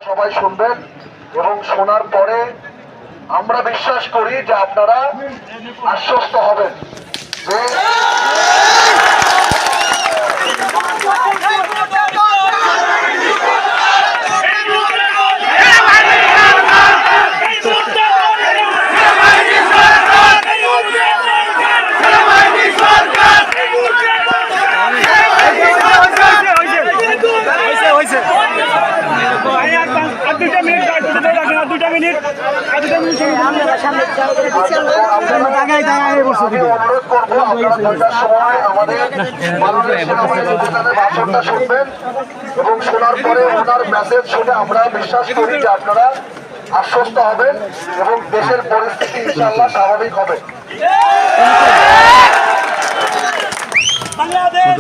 সবাই শুনবেন এবং শোনার পরে আমরা বিশ্বাস করি যে আপনারা আশ্বস্ত হবেন যে অনুরোধ করবো আপনারা 2টার সময় আমাদের মাননীয় সেনাবাহিনীর ভাষণটা শুনবেন এবং শোনার পরে ওনার মেসেজ শুনে আমরা বিশ্বাস করি যে আপনারা আশ্বস্ত হবেন এবং দেশের পরিস্থিতি ইনশাআল্লাহ স্বাভাবিক হবে। বাংলাদেশ